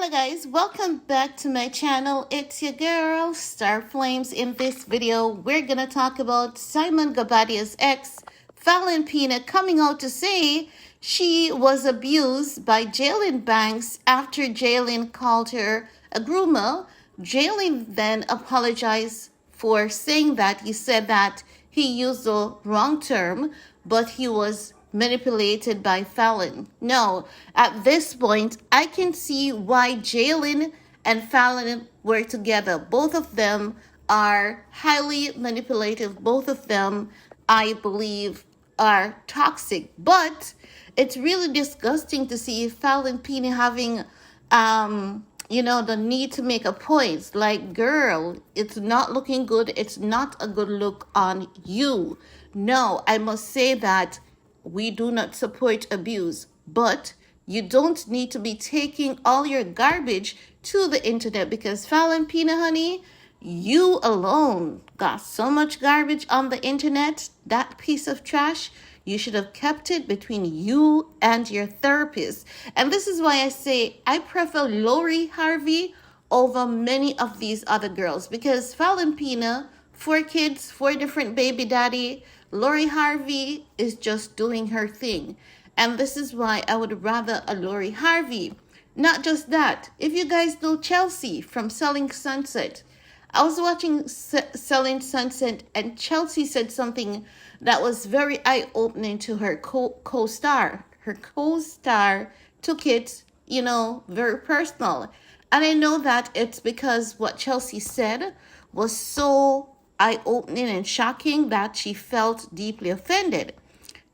Hello guys, welcome back to my channel. It's your girl, Star Flames. In this video, we're gonna talk about Simon Guobadia's ex, Falynn Pina, coming out to say she was abused by Jaylyn Banks after Jaylyn called her a groomer. Jaylyn then apologized for saying that. He said that he used the wrong term, but he was manipulated by Falynn. No, at this point, I can see why Jaylyn and Falynn were together. Both of them are highly manipulative. Both of them, I believe, are toxic. But it's really disgusting to see Falynn Pina having the need to make a point. Like, girl, it's not looking good. It's not a good look on you. No, I must say that we do not support abuse, but you don't need to be taking all your garbage to the internet, because Falynn Pina, honey, you alone got so much garbage on the internet. That piece of trash, you should have kept it between you and your therapist. And this is why I say I prefer Lori Harvey over many of these other girls, because Falynn Pina, 4 kids, 4 different baby daddy. Lori Harvey is just doing her thing. And this is why I would rather a Lori Harvey. Not just that. If you guys know Chelsea from Selling Sunset, I was watching Selling Sunset, and Chelsea said something that was very eye-opening to her co-star. Her co-star took it, very personal. And I know that it's because what Chelsea said was so eye-opening and shocking that she felt deeply offended.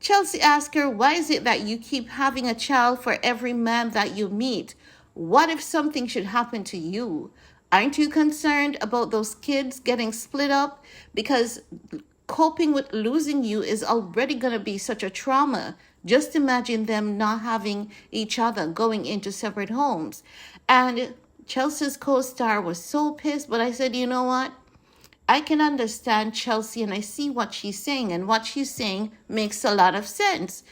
Chelsea asked her, why is it that you keep having a child for every man that you meet? What if something should happen to you? Aren't you concerned about those kids getting split up? Because coping with losing you is already going to be such a trauma. Just imagine them not having each other, going into separate homes. And Chelsea's co-star was so pissed, but I said, you know what? I can understand Chelsea, and I see what she's saying, and what she's saying makes a lot of sense.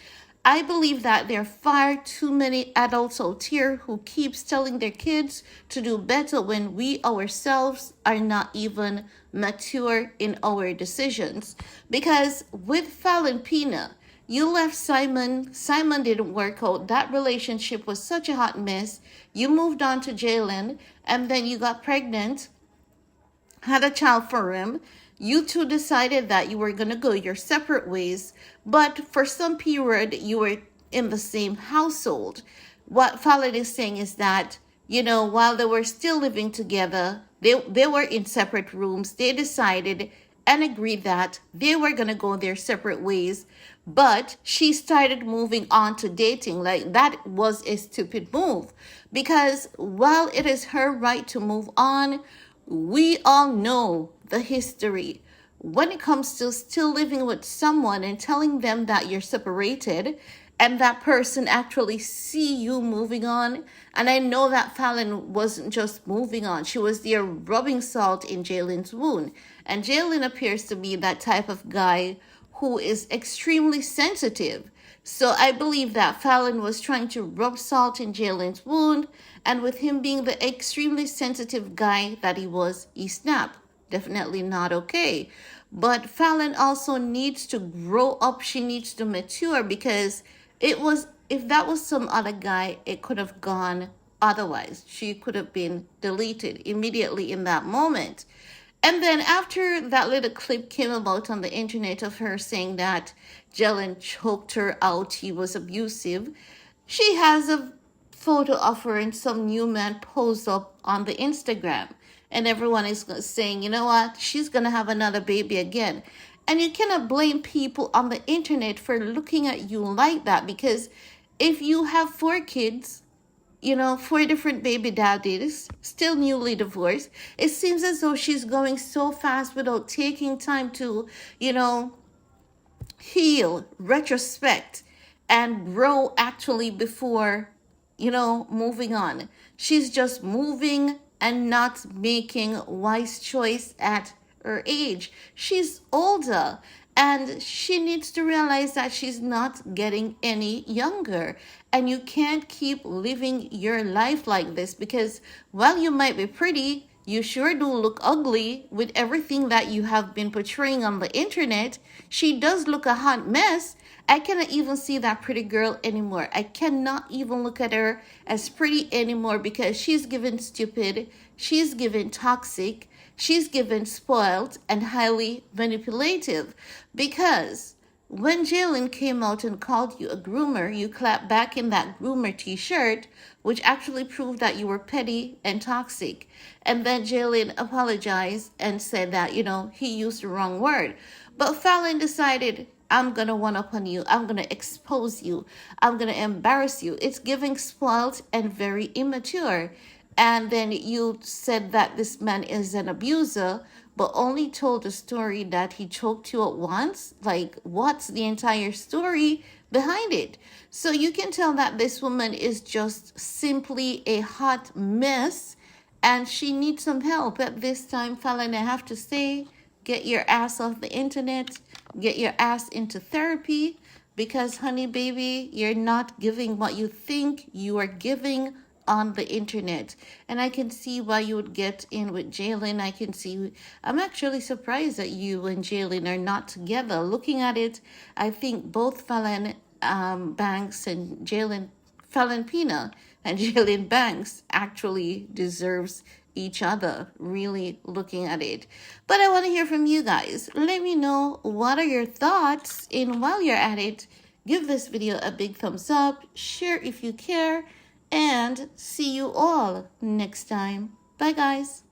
I believe that there are far too many adults out here who keeps telling their kids to do better when we ourselves are not even mature in our decisions. Because with Falynn Pina, you left Simon. Simon didn't work out. That relationship was such a hot mess. You moved on to Jaylyn, and then you got pregnant, had a child for him. You two decided that you were going to go your separate ways, but for some period you were in the same household. What Falynn is saying is that, while they were still living together, they were in separate rooms. They decided and agreed that they were going to go their separate ways, but she started moving on to dating. Like, that was a stupid move, because while it is her right to move on, we all know the history. When it comes to still living with someone and telling them that you're separated, and that person actually see you moving on, and I know that Falynn wasn't just moving on, she was there rubbing salt in Jaylyn's wound. And Jaylyn appears to be that type of guy who is extremely sensitive. So I believe that Falynn was trying to rub salt in Jaylyn's wound, and with him being the extremely sensitive guy that he was, he snapped. Definitely not okay. But Falynn also needs to grow up. She needs to mature, because if that was some other guy, it could have gone otherwise. She could have been deleted immediately in that moment. And then after that little clip came about on the internet of her saying that Jaylyn choked her out, he was abusive, she has a photo of her and some new man posed up on the Instagram. And everyone is saying, you know what, she's going to have another baby again. And you cannot blame people on the internet for looking at you like that, because if you have 4 kids, 4 different baby daddies, still newly divorced, it seems as though she's going so fast without taking time to, heal, retrospect, and grow actually before, moving on. She's just moving and not making wise choice at her age. She's older. And she needs to realize that she's not getting any younger. And you can't keep living your life like this, because while you might be pretty, you sure do look ugly with everything that you have been portraying on the internet. She does look a hot mess. I cannot even see that pretty girl anymore. I cannot even look at her as pretty anymore, because she's given stupid, she's given toxic, she's given spoiled and highly manipulative. Because when Jaylyn came out and called you a groomer, you clapped back in that groomer t-shirt, which actually proved that you were petty and toxic. And then Jaylyn apologized and said that, he used the wrong word. But Falynn decided, I'm going to one up on you. I'm going to expose you. I'm going to embarrass you. It's giving spoiled and very immature. And then you said that this man is an abuser, but only told the story that he choked you at once. Like, what's the entire story behind it? So you can tell that this woman is just simply a hot mess, and she needs some help. At this time, Falynn, I have to say, get your ass off the internet, get your ass into therapy, because, honey baby, you're not giving what you think you are giving on the internet. And I can see why you would get in with Jaylyn. I'm actually surprised that you and Jaylyn are not together. Looking at it, I think both Falynn Banks and Falynn Pina and Jaylyn Banks actually deserves each other, really looking at it. But I want to hear from you guys. Let me know, what are your thoughts? And while you're at it, give this video a big thumbs up, share if you care, and see you all next time. Bye, guys.